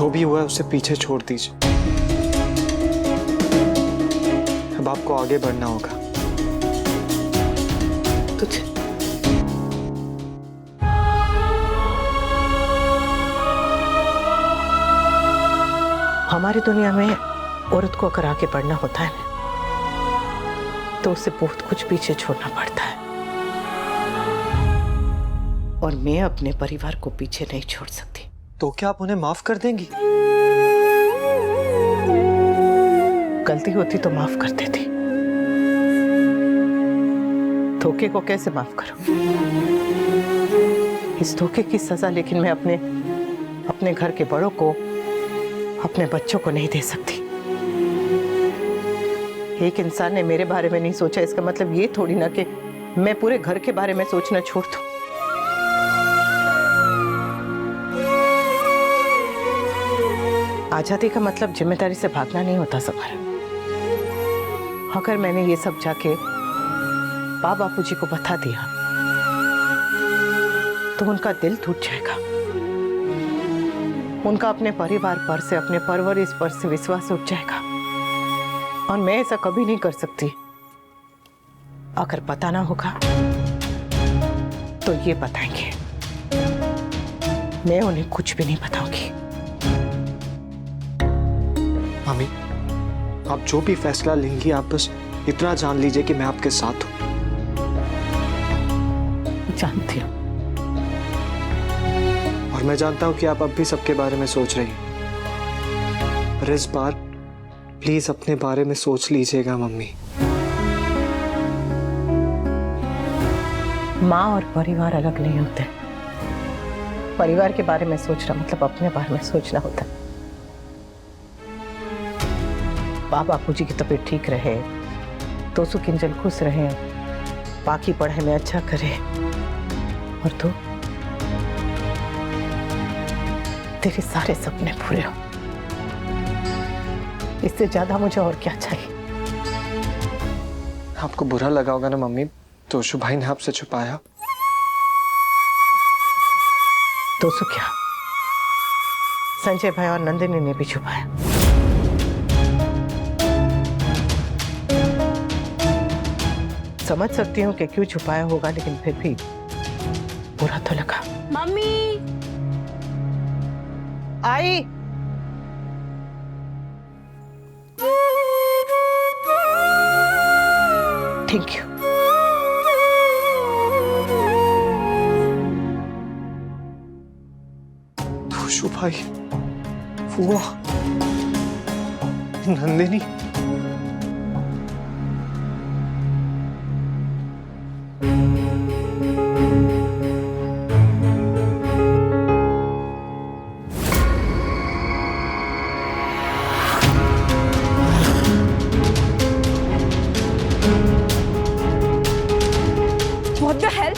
जो भी हुआ है उसे पीछे छोड़ दीजिए। अब आपको आगे बढ़ना होगा। तुझे हमारी दुनिया में औरत को अगर आगे बढ़ना होता है ना, तो उसे बहुत कुछ पीछे छोड़ना पड़ता है। और मैं अपने परिवार को पीछे नहीं छोड़ सकती। तो क्या आप उन्हें माफ कर देंगी? गलती होती तो माफ कर देती। धोखे को कैसे माफ करूं? इस धोखे की सजा लेकिन मैं अपने घर के बड़ों को, अपने बच्चों को नहीं दे सकती। एक इंसान ने मेरे बारे में नहीं सोचा, इसका मतलब ये थोड़ी ना कि मैं पूरे घर के बारे में सोचना छोड़ दूं। आजादी का मतलब जिम्मेदारी से भागना नहीं होता समर। अगर मैंने ये सब जाके माँ बापूजी को बता दिया तो उनका दिल टूट जाएगा। उनका अपने परिवार पर से, अपने परवरिश पर से विश्वास उठ जाएगा। और मैं ऐसा कभी नहीं कर सकती। अगर बताना होगा तो ये बताएंगे। मैं उन्हें कुछ भी नहीं बताऊंगी। मम्मी, आप जो भी फैसला लेंगी, आप बस इतना जान लीजिए कि मैं आपके साथ हूं। जानती हूँ। और मैं जानता हूं कि आप अब भी सबके बारे में सोच रही हैं, पर इस बार प्लीज अपने बारे में सोच लीजिएगा मम्मी। माँ और परिवार अलग नहीं होते। परिवार के बारे में सोचना मतलब अपने बारे में सोचना होता है। माँ बापूजी की तबीयत ठीक रहे, दोस्तों किंजल खुश रहे, बाकी पढ़ाई में अच्छा करे, और तू, तेरे सारे सपने पूरे हो। इससे ज्यादा मुझे और क्या चाहिए? आपको बुरा लगा होगा ना मम्मी, तोशु भाई ने आपसे छुपाया। दोस्तों क्या, संजय भाई और नंदिनी ने भी छुपाया। समझ सकती हूँ कि क्यों छुपाया होगा, लेकिन फिर भी बुरा तो लगा। Mummy I. Thank you. Toshu भाई, फुआ, नंदिनी, व्हाट द हेल?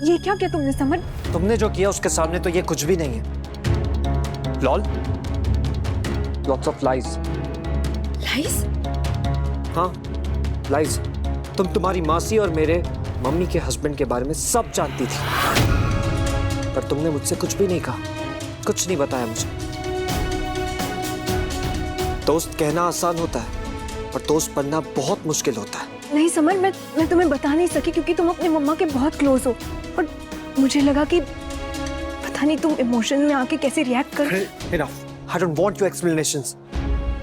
ये क्या किया तुमने समर? तुमने जो किया उसके सामने तो ये कुछ भी नहीं है। Lol, lots of lies. Lies? हाँ, लाइज। तुम तुम्हारी मासी और मेरे मम्मी के हस्बैंड के बारे में सब जानती थी, पर तुमने मुझसे कुछ भी नहीं कहा, कुछ नहीं बताया मुझे। दोस्त कहना आसान होता है, पर दोस्त बनना बहुत मुश्किल होता है। नहीं समर, मैं तुम्हें बता नहीं सकी क्योंकि तुम अपने मम्मा के बहुत क्लोज हो, और मुझे लगा कि पता नहीं तुम इमोशन में आके कैसे रिएक्ट कर। Enough. I don't want your explanations.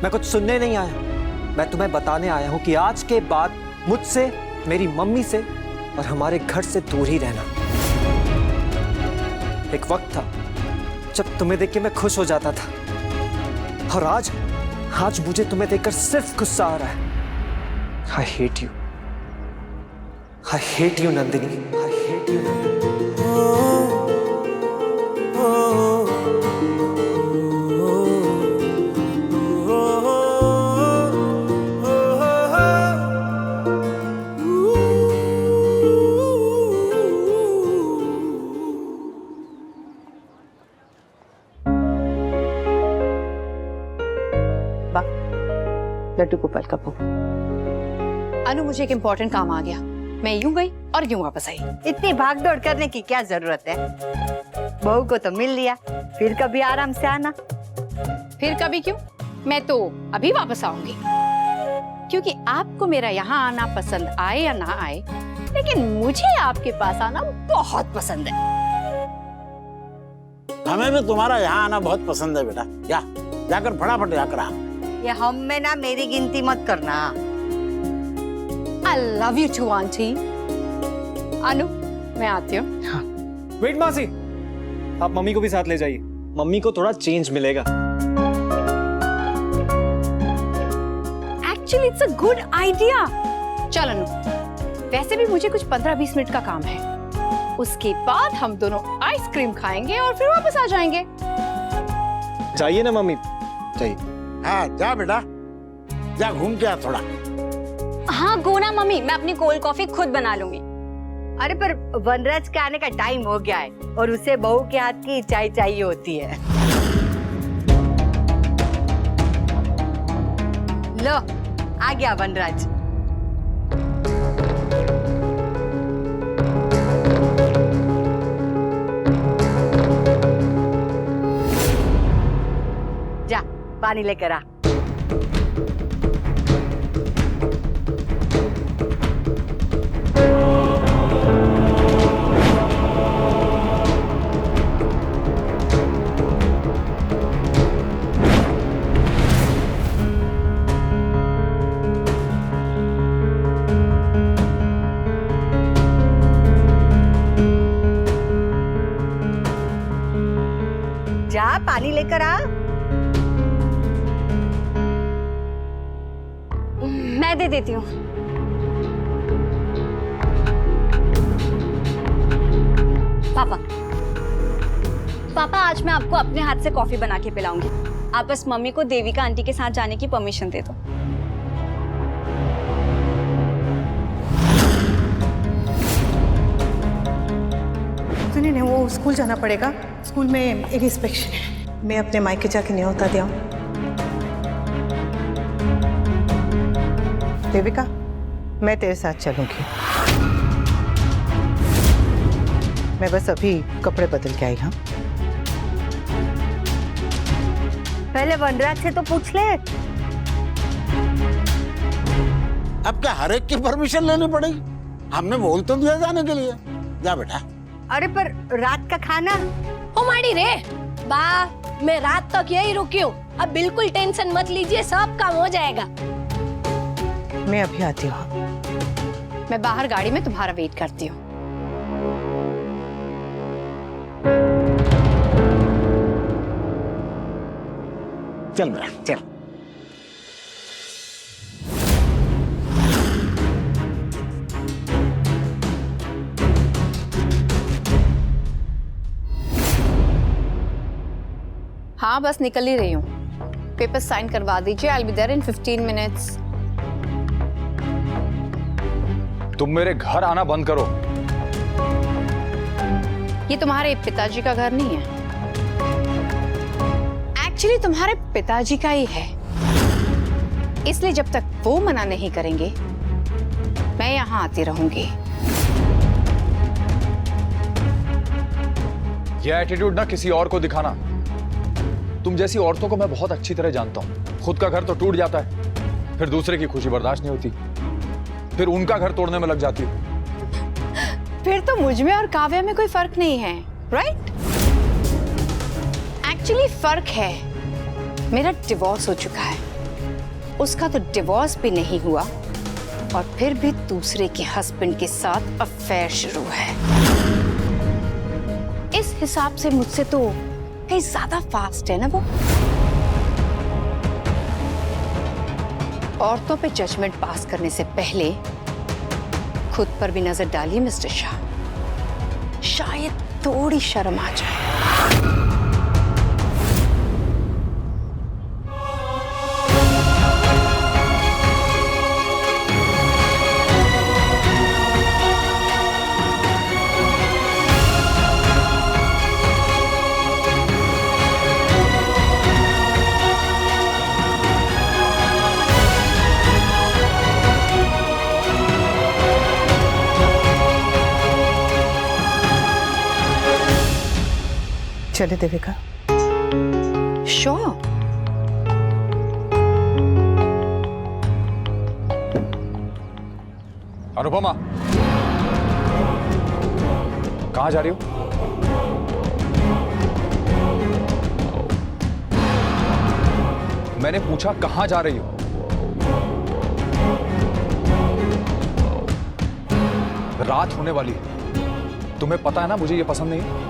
मैं कुछ सुनने नहीं आया, मैं तुम्हें बताने आया हूँ कि आज के बाद मुझसे, मेरी मम्मी से और हमारे घर से दूर ही रहना। एक वक्त था जब तुम्हें देख के मैं खुश हो जाता था, और आज मुझे तुम्हें देखकर सिर्फ गुस्सा आ रहा है। I hate you. I hate you, Nandini. I hate you, Nandini. Laddu Gopal का बहू। अनु, मुझे एक इम्पोर्टेंट काम आ गया, मैं यूं गई और यूं वापस आई। इतनी भागदौड़ करने की क्या जरूरत है? बहू को तो मिल लिया, फिर कभी आराम से आना। फिर कभी क्यों, मैं तो अभी वापस आऊंगी, क्योंकि आपको मेरा यहाँ आना पसंद आए या ना आए, लेकिन मुझे आपके पास आना बहुत पसंद है। हमें भी तुम्हारा यहाँ आना बहुत पसंद है बेटा। या जाकर फटाफट जाकर आ। ये हम में ना मेरी गिनती मत करना। I love you too, aunty. Anu, मैं आती हूँ। वेट मासी, आप मम्मी को भी साथ ले जाइए, मम्मी को थोड़ा चेंज मिलेगा। Actually, it's a good idea। चल अनु, वैसे भी मुझे कुछ 15-20 मिनट का काम है, उसके बाद हम दोनों आइसक्रीम खाएंगे और फिर वापस आ जाएंगे। जाइए ना मम्मी, जाइए। हाँ जा बेटा, जा घूम के आ थोड़ा। हाँ गोना मम्मी, मैं अपनी कोल्ड कॉफी खुद बना लूंगी। अरे पर वनराज के आने का टाइम हो गया है और उसे बहू के हाथ की चाय चाहिए होती है। लो आ गया वनराज। जा पानी लेकर आ। जा पानी लेकर आ। मैं दे देती हूँ। पापा पापा, आज मैं आपको अपने हाथ से कॉफी बना के पिलाऊंगी। आप बस मम्मी को देविका आंटी के साथ जाने की परमिशन दे दो। सुनिए ना, वो स्कूल जाना पड़ेगा, स्कूल में एक इंस्पेक्शन है, मैं अपने मायके जाके न्योता दे आऊं। देविका, मैं तेरे साथ चलूंगी। मैं बस अभी कपड़े बदल के आई। हाँ, पहले वनराज से तो पूछ ले। अब क्या हर एक की परमिशन लेनी पड़ेगी? हमने बोल तो दिया जाने के लिए। जा बेटा। अरे पर रात का खाना। ओ माड़ी रे बा, मैं रात तक यही रुकी हूँ, अब बिल्कुल टेंशन मत लीजिए, सब काम हो जाएगा। मैं अभी आती हूँ। मैं बाहर गाड़ी में तुम्हारा वेट करती हूँ। चल बेटा चल। हाँ बस निकल ही रही हूँ, पेपर साइन करवा दीजिए। I'll be there in 15 minutes। तुम मेरे घर आना बंद करो। ये तुम्हारे पिताजी का घर नहीं है, एक्चुअली तुम्हारे पिताजी का ही है, इसलिए जब तक वो मना नहीं करेंगे मैं यहाँ आती रहूंगी। ये एटीट्यूड ना किसी और को दिखाना। तुम जैसी औरतों को मैं बहुत अच्छी तरह जानता हूँ। खुद का घर तो टूट जाता है, फिर दूसरे की खुशी बर्दाश्त नहीं होती, फिर उनका घर तोड़ने में लग जाती हो। फिर तो मुझ में और काव्या में कोई फर्क नहीं है, राइट? एक्चुअली फर्क है, मेरा डिवोर्स हो चुका है, उसका तो डिवोर्स भी नहीं हुआ और फिर भी दूसरे के हस्बैंड के साथ अफेयर शुरू है। इस हिसाब से मुझसे तो कहीं ज्यादा फास्ट है ना वो। औरतों पे जजमेंट पास करने से पहले खुद पर भी नजर डालिए मिस्टर शाह, शायद थोड़ी शर्म आ जाए। चले देविका। श्योर। अनुपमा, कहाँ जा रही हो? मैंने पूछा कहाँ जा रही हो? रात होने वाली है, तुम्हें पता है ना मुझे ये पसंद नहीं है।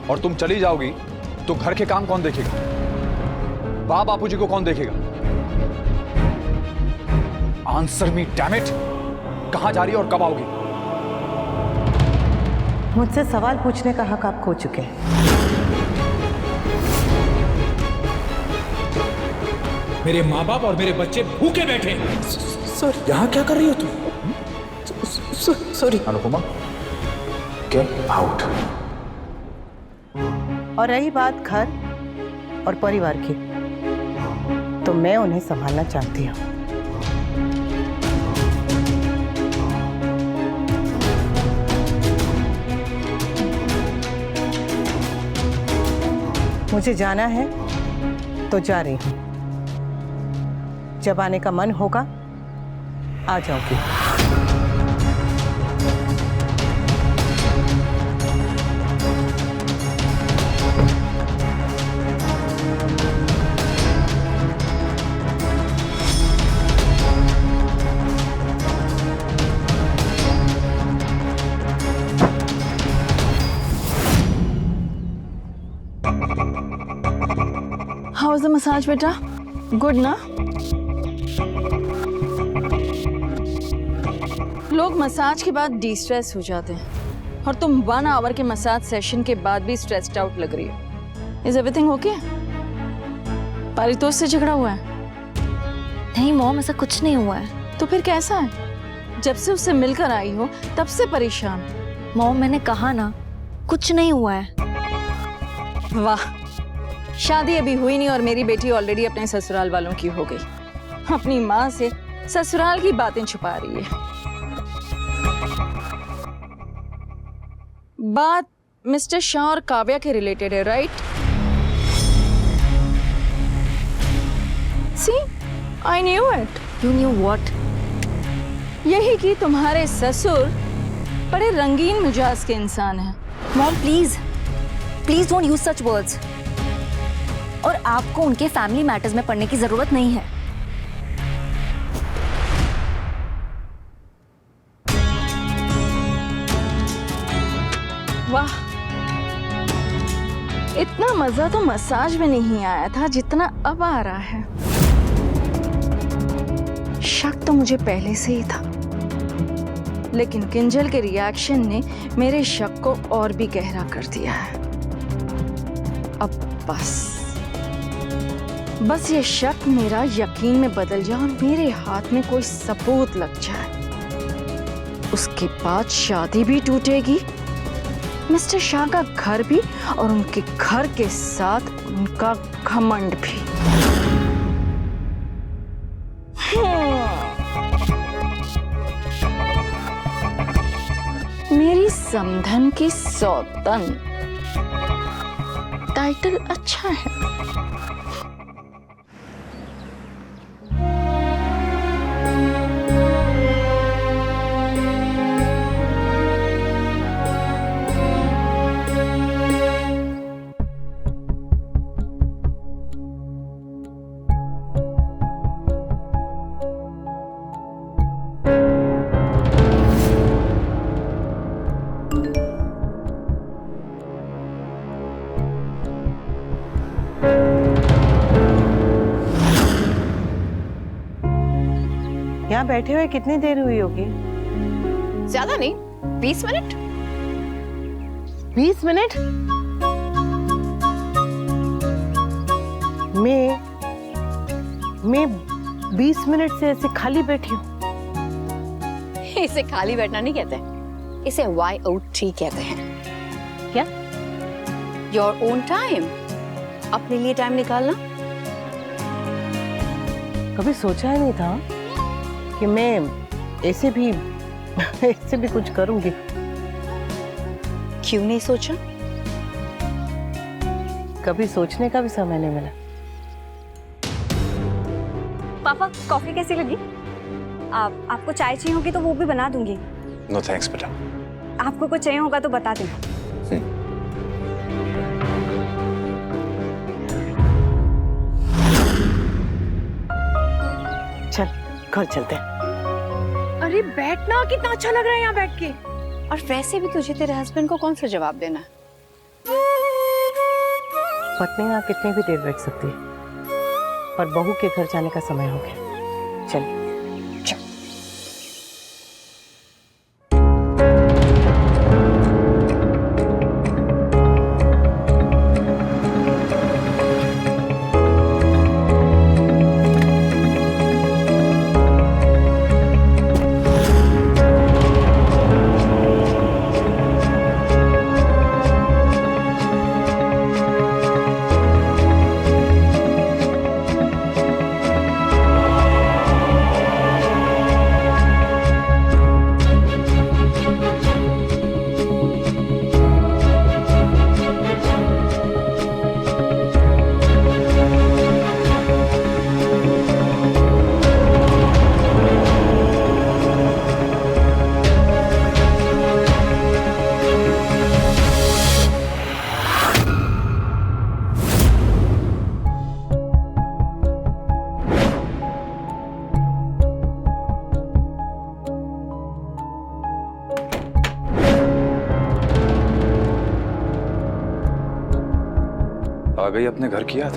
और तुम चली जाओगी तो घर के काम कौन देखेगा? बाप बापूजी को कौन देखेगा? Answer me damn it. कहां जा रही है और कब आओगी? मुझसे सवाल पूछने का हक आप खो चुके हैं। मेरे माँ बाप और मेरे बच्चे भूखे बैठे हैं। सॉरी। यहाँ क्या कर रही हो तुम? सॉरी। Anupama, get out. और रही बात घर और परिवार की, तो मैं उन्हें संभालना चाहती हूँ। मुझे जाना है तो जा रही हूँ। जब आने का मन होगा आ जाऊंगी। How was the massage, बेटा? Good ना? लोग मसाज के बाद डिस्ट्रेस हो जाते हैं और तुम 1 आवर के मसाज सेशन के बाद भी स्ट्रेस्ड आउट लग रही हो। Is everything okay? पारितोष से झगड़ा हुआ है? नहीं मॉम, ऐसा कुछ नहीं हुआ है। तो फिर कैसा है? जब से उससे मिलकर आई हो तब से परेशान। मॉम, मैंने कहा ना, कुछ नहीं हुआ है। वाह, शादी अभी हुई नहीं और मेरी बेटी ऑलरेडी अपने ससुराल वालों की हो गई। अपनी माँ से ससुराल की बातें छुपा रही है। बात मिस्टर शाह और काव्या के रिलेटेड है, right? See, I knew it. You knew what? यही कि तुम्हारे ससुर बड़े रंगीन मिजाज के इंसान हैं। Mom please please don't use such words. और आपको उनके फैमिली मैटर्स में पढ़ने की जरूरत नहीं है। वाह, इतना मजा तो मसाज में नहीं आया था जितना अब आ रहा है। शक तो मुझे पहले से ही था, लेकिन किंजल के रिएक्शन ने मेरे शक को और भी गहरा कर दिया है। अब बस ये शक मेरा यकीन में बदल जाए और मेरे हाथ में कोई सबूत लग जाए। उसके बाद शादी भी टूटेगी, मिस्टर शाह का घर भी, और उनके घर के साथ उनका घमंड भी। मेरी समधन की सौतन टाइटल अच्छा है। यहाँ बैठे हुए कितनी देर हुई होगी? ज्यादा नहीं, 20 मिनट। 20 मिनट? मैं 20 मिनट से ऐसे खाली बैठी हूँ। इसे खाली बैठना नहीं कहते, इसे YOT कहते हैं। क्या? योर ओन टाइम, अपने लिए टाइम निकालना। कभी सोचा ही नहीं था कि मैं ऐसे भी कुछ करूंगी। क्यों नहीं सोचा? कभी सोचने का भी समय नहीं मिला। पापा कॉफी कैसी लगी? आपको चाय चाहिए होगी तो वो भी बना दूंगी। नो थैंक्स बेटा। आपको कुछ चाहिए होगा तो बता देना। चल घर चलते हैं। अरे बैठना, कितना अच्छा लग रहा है यहाँ बैठ के। और वैसे भी तुझे तेरे हस्बैंड को कौन सा जवाब देना है? पत्नी यहाँ कितनी भी देर बैठ सकती है, पर बहू के घर जाने का समय हो गया। चल आ गई अपने घर की याद?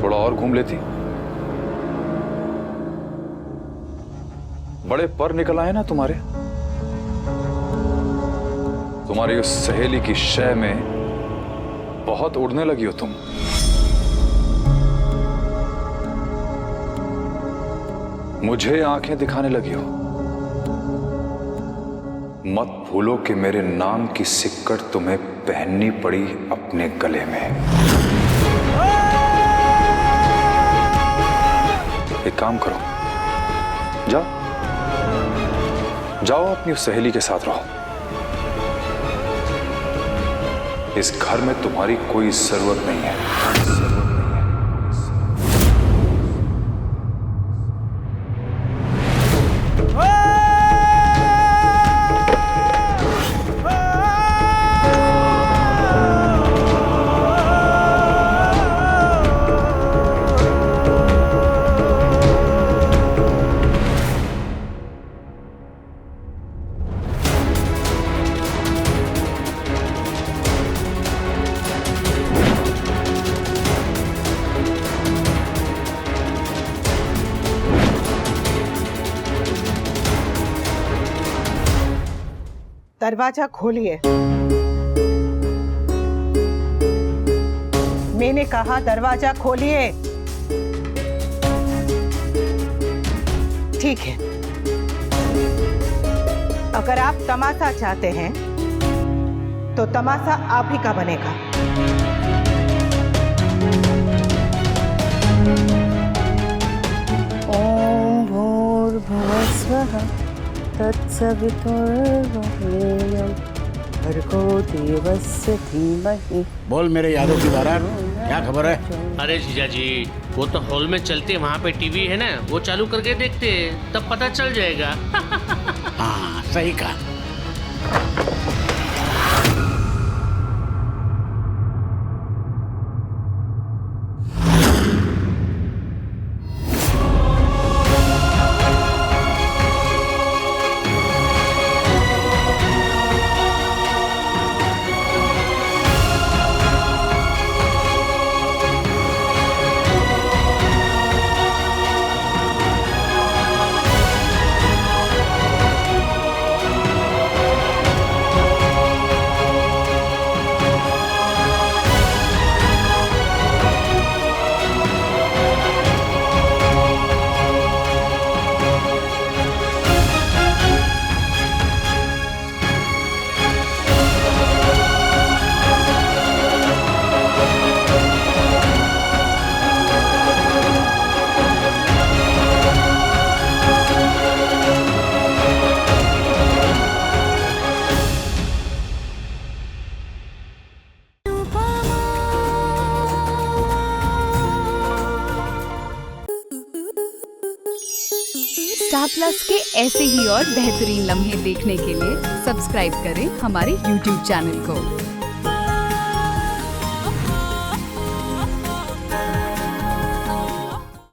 थोड़ा और घूम लेती। बड़े पर निकल आए ना तुम्हारे। तुम्हारी उस सहेली की शय में बहुत उड़ने लगी हो तुम। मुझे आंखें दिखाने लगी हो। मत भूलो कि मेरे नाम की सिक्कड़ तुम्हें पहननी पड़ी अपने गले में। एक काम करो, जाओ जाओ अपनी उस सहेली के साथ रहो। इस घर में तुम्हारी कोई जरूरत नहीं है। दरवाजा खोलिए। मैंने कहा दरवाजा खोलिए। ठीक है, अगर आप तमाशा चाहते हैं तो तमाशा आप ही का बनेगा। ओम भूर्भुवः स्वः तत्सवितुर्वरेण्यं भर्गो देवस्य धीमहि। बोल मेरे यादव की बारात, क्या खबर है? अरे जीजा जी, वो तो हॉल में चलते, वहाँ पे टीवी है ना, वो चालू करके देखते, तब पता चल जाएगा। हाँ सही कहा। प्लस के ऐसे ही और बेहतरीन लम्हे देखने के लिए सब्सक्राइब करें हमारे YouTube चैनल को।